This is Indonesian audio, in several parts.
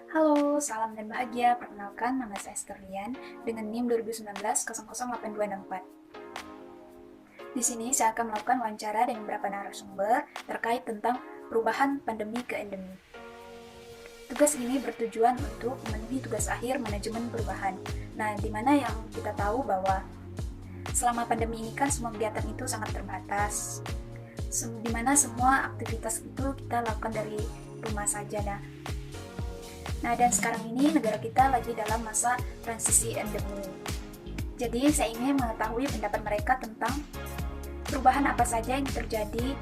Halo, salam dan bahagia. Perkenalkan, nama saya Sterlian dengan NIM 2019-008264. Di sini saya akan melakukan wawancara dengan beberapa narasumber terkait tentang perubahan pandemi ke endemi. Tugas ini bertujuan untuk memenuhi tugas akhir manajemen perubahan. Nah, di mana yang kita tahu bahwa selama pandemi ini kan semua kegiatan itu sangat terbatas. Di mana semua aktivitas itu kita lakukan dari rumah saja. Nah, dan sekarang ini negara kita lagi dalam masa transisi endemi. Jadi, saya ingin mengetahui pendapat mereka tentang perubahan apa saja yang terjadi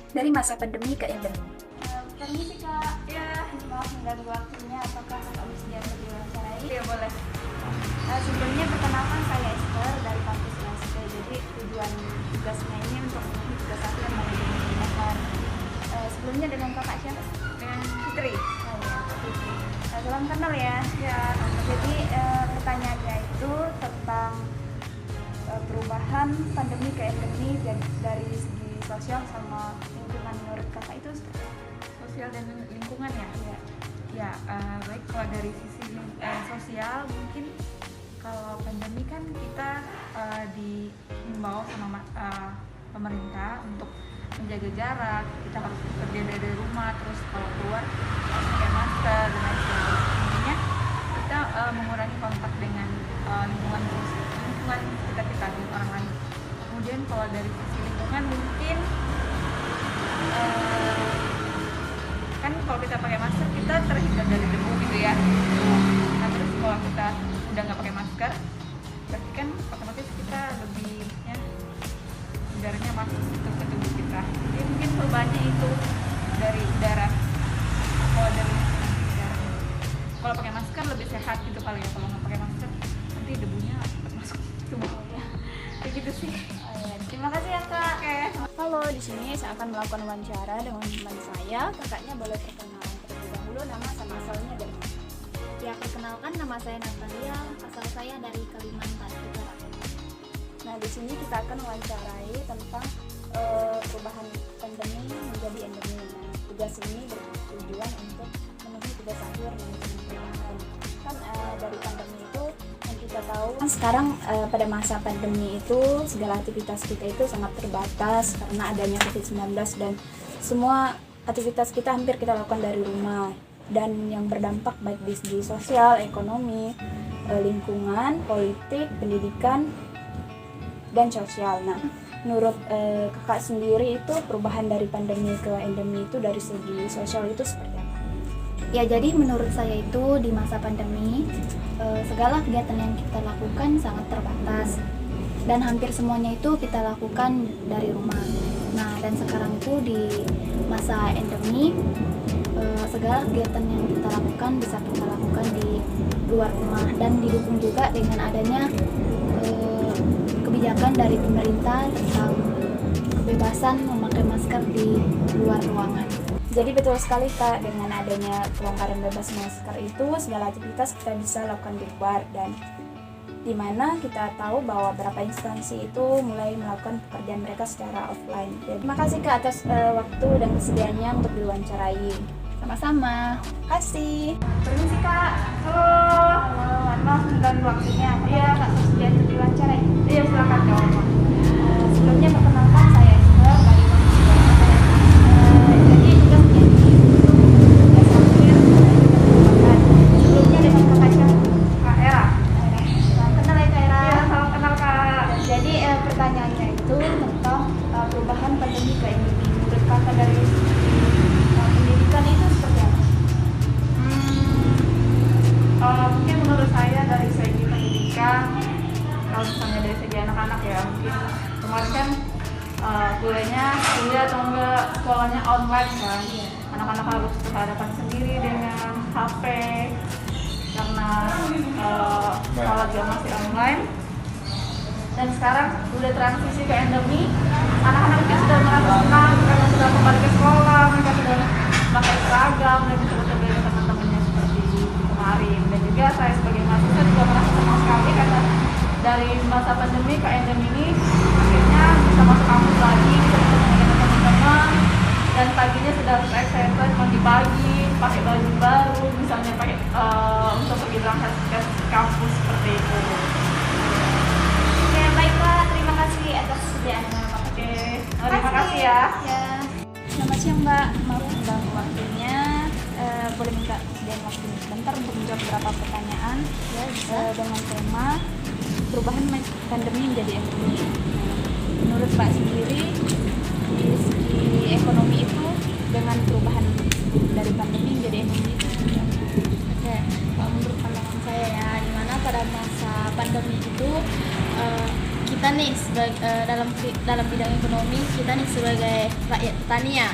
dari masa pandemi ke endemi. Permisi Kak, ya maaf mengganggu waktunya, apakah Kakak bersedia untuk diwawancarai? Iya boleh. Sebelumnya perkenalkan saya Esther dari kampus UNSP. Jadi tujuan tugasnya ini untuk memenuhi tugas akhir manajemen perubahan. Sebelumnya dengan Kakak siapa? Dengan Fitri. Oh ya, Fitri. Salam kenal ya. Ya. Jadi pertanyaannya itu tentang perubahan pandemi ke endemi dari segi sosial sama lingkungan menurut Kakak itu seperti apa? Sosial dan lingkungan ya. Ya. Ya baik, kalau dari sisi sosial mungkin kalau pandemi kan kita dihimbau sama pemerintah untuk menjaga jarak, kita harus bekerja dari rumah, terus kalau keluar harus pakai masker dan lain sebagainya. Intinya kita mengurangi kontak dengan lingkungan sekitar kita dengan orang lain. Kemudian kalau dari sisi lingkungan mungkin kan kalau kita pakai masker kita terhindar dari debu gitu ya. Nah terus kalau kita udah nggak pakai masker, berarti kan otomatis kita lebih udaranya masuk ke tubuh kita. Jadi mungkin perubahannya itu dari udara. Kalau dari udara, kalau pakai masker lebih sehat gitu kali ya. Kalau nggak pakai masker nanti debunya masuk ke tubuh ya. Kayak gitu sih. Terima kasih ya Kak. Oke. Halo, di sini saya akan melakukan wawancara dengan teman saya. Kakaknya boleh perkenalan terlebih dahulu, nama sama asalnya dari mana? Ya, perkenalkan nama saya Natalia, asal saya dari Kalimantan Utara. Nah, di sini kita akan wawancarai tentang perubahan pandemi menjadi endemi. Nah, tugas ini bertujuan untuk memenuhi tugas akhir manajemen perubahan. Kan dari pandemi itu yang kita tahu kan sekarang pada masa pandemi itu segala aktivitas kita itu sangat terbatas karena adanya COVID-19 dan semua aktivitas kita hampir kita lakukan dari rumah dan yang berdampak baik di segi sosial, ekonomi, lingkungan, politik, pendidikan, dan sosial. Nah, menurut kakak sendiri itu perubahan dari pandemi ke endemi itu dari segi sosial itu seperti apa? Ya, jadi menurut saya itu di masa pandemi segala kegiatan yang kita lakukan sangat terbatas dan hampir semuanya itu kita lakukan dari rumah. Nah, dan sekarang itu di masa endemi segala kegiatan yang kita lakukan bisa kita lakukan di luar rumah dan didukung juga dengan adanya kebijakan dari pemerintah tentang kebebasan memakai masker di luar ruangan. Jadi betul sekali Kak, dengan adanya kelonggaran bebas masker itu segala aktivitas kita bisa lakukan di luar dan dimana kita tahu bahwa beberapa instansi itu mulai melakukan pekerjaan mereka secara offline. Jadi, terima kasih Kak atas waktu dan kesediaannya untuk diwawancarai. Sama-sama. Terima kasih. Permisi Kak. Halo. Halo, maaf mengganggu waktunya. Iya. Kak bersedia untuk diwawancarai? Iya silakan jawab. Sebelumnya perkenalkan saya Esther dari kampus UNSP. Jadi juga menjadi tugas akhir perubahan. Sebelumnya dengan kakak siapa? Kak Era. Salam kenal ya Kak Era. Iya salam kenal Kak. Jadi pertanyaannya itu tentang perubahan pandemi ke endemi. Menurut kakak dari pendidikan itu seperti apa? Mungkin menurut saya dari segi pendidikan, kalau misalnya dari segi anak-anak ya mungkin kemarin kan kuliah atau enggak sekolahnya online kan, anak-anak harus berhadapan sendiri dengan HP karena sekolah juga masih online. Dan sekarang udah transisi ke endemi, anak-anak itu sudah merasa senang karena sudah kembali ke sekolah, mereka sudah pakai seragam dan bisa bertemu dengan teman-temannya seperti kemarin. Dan juga saya sebagai mahasiswa juga merasa senang sekali karena dari masa pandemi ke endemi ini akhirnya bisa masuk kampus lagi, bisa bertemu dengan teman-teman, dan paginya sudah harus excited pagi-pagi pakai baju baru, misalnya pakai transaksi kampus seperti itu. Oke, baik Pak. Terima kasih atas kesediaannya Pak. Oke, terima kasih ya. Ya. Selamat siang Mbak. Maaf mengganggu waktunya. Boleh minta kesediaan waktunya sebentar untuk menjawab beberapa pertanyaan dengan tema perubahan pandemi menjadi endemi. Menurut Pak sendiri, di segi ekonomi itu dengan perubahan dari pandemi menjadi endemi itu seperti apa? Oke, kalau menurut pandangan saya ya, dimana pada masa pandemi itu kita nih dalam bidang ekonomi kita nih sebagai rakyat petani ya,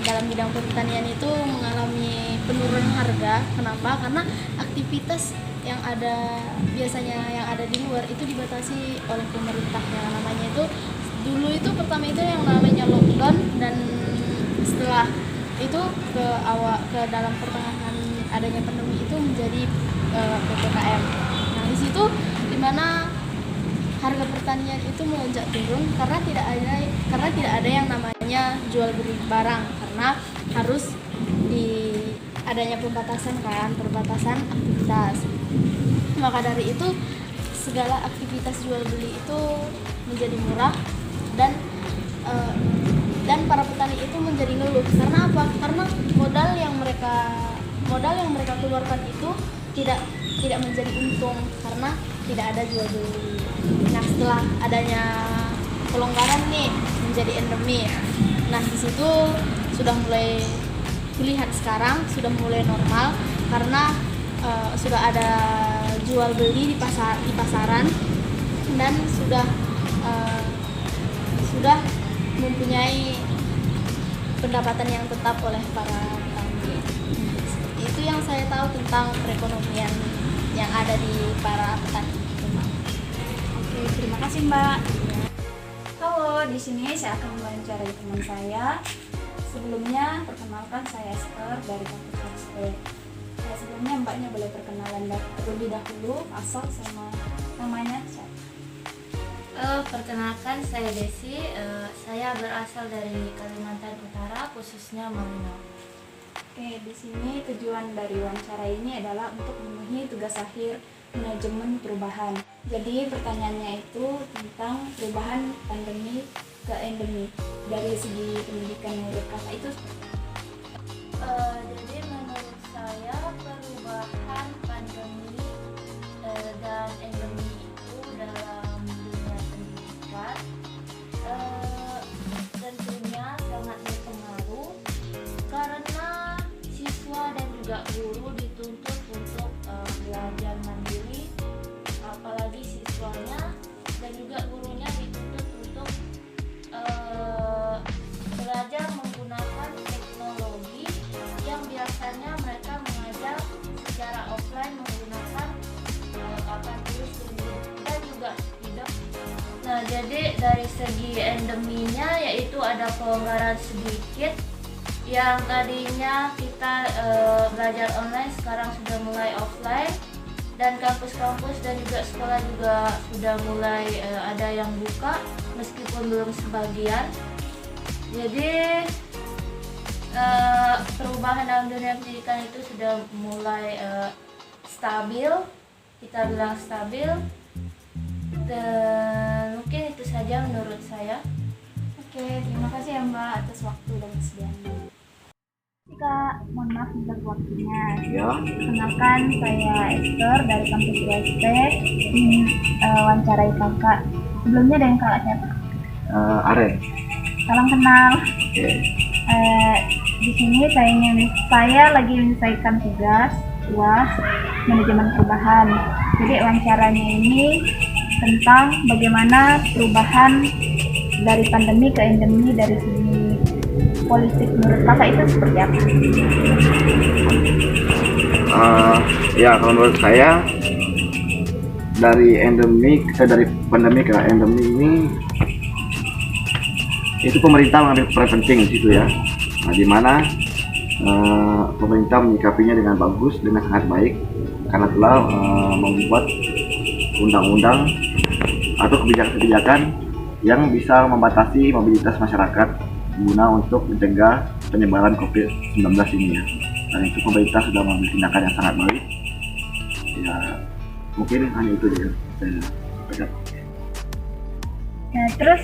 dalam bidang pertanian itu mengalami penurunan harga. Kenapa? Karena aktivitas yang ada biasanya yang ada di luar itu dibatasi oleh pemerintah. Yang namanya itu dulu itu pertama itu yang namanya lockdown, dan setelah itu ke dalam pertengahan adanya pandemi itu menjadi PPKM. Nah, di situ dimana harga pertanian itu melonjak turun karena tidak ada yang namanya jual beli barang, karena harus adanya perbatasan aktivitas. Maka dari itu segala aktivitas jual beli itu menjadi murah, dan para petani itu menjadi ngeluh. Karena apa? Karena modal yang mereka keluarkan itu tidak menjadi untung karena tidak ada jual beli. Nah, setelah adanya pelonggaran nih menjadi endemi. Nah, di situ sudah mulai dilihat sekarang sudah mulai normal karena sudah ada jual beli di pasaran, dan sudah mempunyai pendapatan yang tetap oleh para petani. Seperti itu yang saya tahu tentang perekonomian yang ada di para petani. Oke, terima kasih Mbak. Halo, di sini saya akan mewawancarai teman saya. Sebelumnya, perkenalkan saya Esther dari kampus Respek. Sebelumnya Mbaknya boleh perkenalan terlebih dahulu, asal sama namanya siapa? Perkenalkan, saya Desi. Saya berasal dari Kalimantan Utara, khususnya Malinau. Oke, di sini tujuan dari wawancara ini adalah untuk memenuhi tugas akhir manajemen perubahan. Jadi pertanyaannya itu tentang perubahan pandemi ke endemi dari segi pendidikan menurut kakak itu. Jadi menurut saya perubahan pandemi dan endemi itu dalam dunia pendidikan tentunya sangat berpengaruh karena siswa dan juga guru dituntut untuk belajar mandiri, apalagi siswanya dan juga gurunya dituntut untuk belajar menggunakan teknologi yang biasanya mereka mengajar secara offline menggunakan papan tulis dan juga tidak. Nah, jadi dari segi endeminya yaitu ada pelonggaran sedikit. Yang tadinya kita belajar online sekarang sudah mulai offline, dan kampus-kampus dan juga sekolah juga sudah mulai ada yang buka meskipun belum sebagian. Jadi perubahan dalam dunia pendidikan itu sudah mulai stabil, kita bilang stabil, dan mungkin itu saja menurut saya. Oke, terima kasih ya Mbak atas waktu dan kesediaannya. Kak, mohon maaf mengganggu waktunya. Ya, Kenalkan, saya Esther dari kampus Respek. Ingin wawancarai kakak. Sebelumnya dengan kakak siapa? Aren. Salam kenal. Oke. Di sini saya lagi menyelesaikan tugas UAS manajemen perubahan. Jadi wawancaranya ini tentang bagaimana perubahan dari pandemi ke endemi dari segi politik menurut kakak itu seperti apa? Ya, kalau menurut saya dari pandemi ke endemi ini itu pemerintah mengambil peran penting di situ ya. Nah, di mana pemerintah menyikapinya dengan bagus, dengan sangat baik karena telah membuat undang-undang atau kebijakan-kebijakan yang bisa membatasi mobilitas masyarakat guna untuk mencegah penyebaran COVID-19 ini ya. Dan itu pemerintah sudah mengambil tindakan yang sangat baik Ya mungkin hanya itu aja yang saya sampaikan. Nah, terus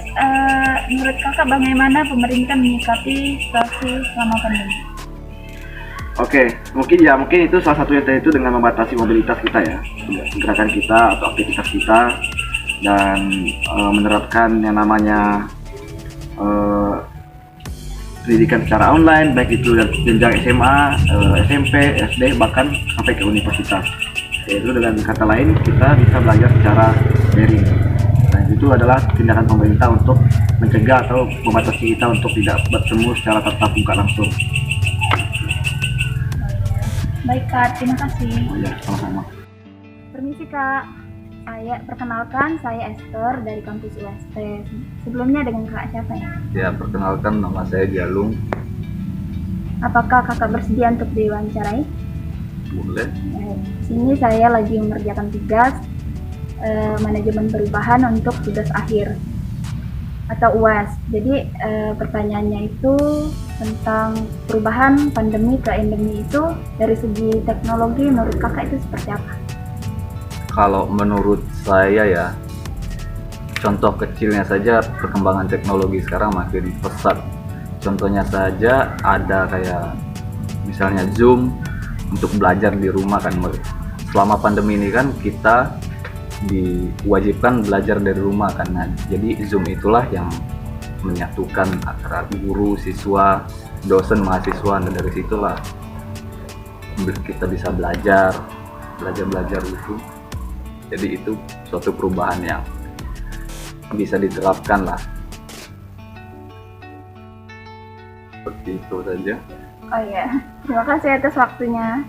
menurut kakak bagaimana pemerintah menyikapi situasi selama pandemi? Oke, mungkin itu salah satu yang tadi itu dengan membatasi mobilitas kita ya, gerakan kita atau aktivitas kita, dan menerapkan yang namanya pendidikan secara online, baik itu dari jenjang SMA, SMP, SD, bahkan sampai ke universitas. Yaitu dengan kata lain kita bisa belajar secara daring. Dan itu adalah tindakan pemerintah untuk mencegah atau membatasi kita untuk tidak bertemu secara tatap muka langsung. Baik Kak, terima kasih. Oh ya, sama-sama. Permisi Kak, perkenalkan saya Esther dari kampus UST. Sebelumnya dengan Kak siapa ya? Ya, perkenalkan nama saya Jalung. Apakah kakak bersedia untuk diwawancarai? Boleh. Sini saya lagi mengerjakan tugas manajemen perubahan untuk tugas akhir atau UAS. Jadi pertanyaannya itu tentang perubahan pandemi ke endemi itu dari segi teknologi menurut kakak itu seperti apa? Kalau menurut saya ya, contoh kecilnya saja perkembangan teknologi sekarang makin pesat. Contohnya saja ada kayak misalnya Zoom untuk belajar di rumah kan. Selama pandemi ini kan kita diwajibkan belajar dari rumah kan. Nah, jadi Zoom itulah yang menyatukan antara guru, siswa, dosen, mahasiswa, dan dari situlah kita bisa belajar itu. Jadi itu suatu perubahan yang bisa diterapkan lah. Seperti itu saja. Oh iya, terima kasih atas waktunya.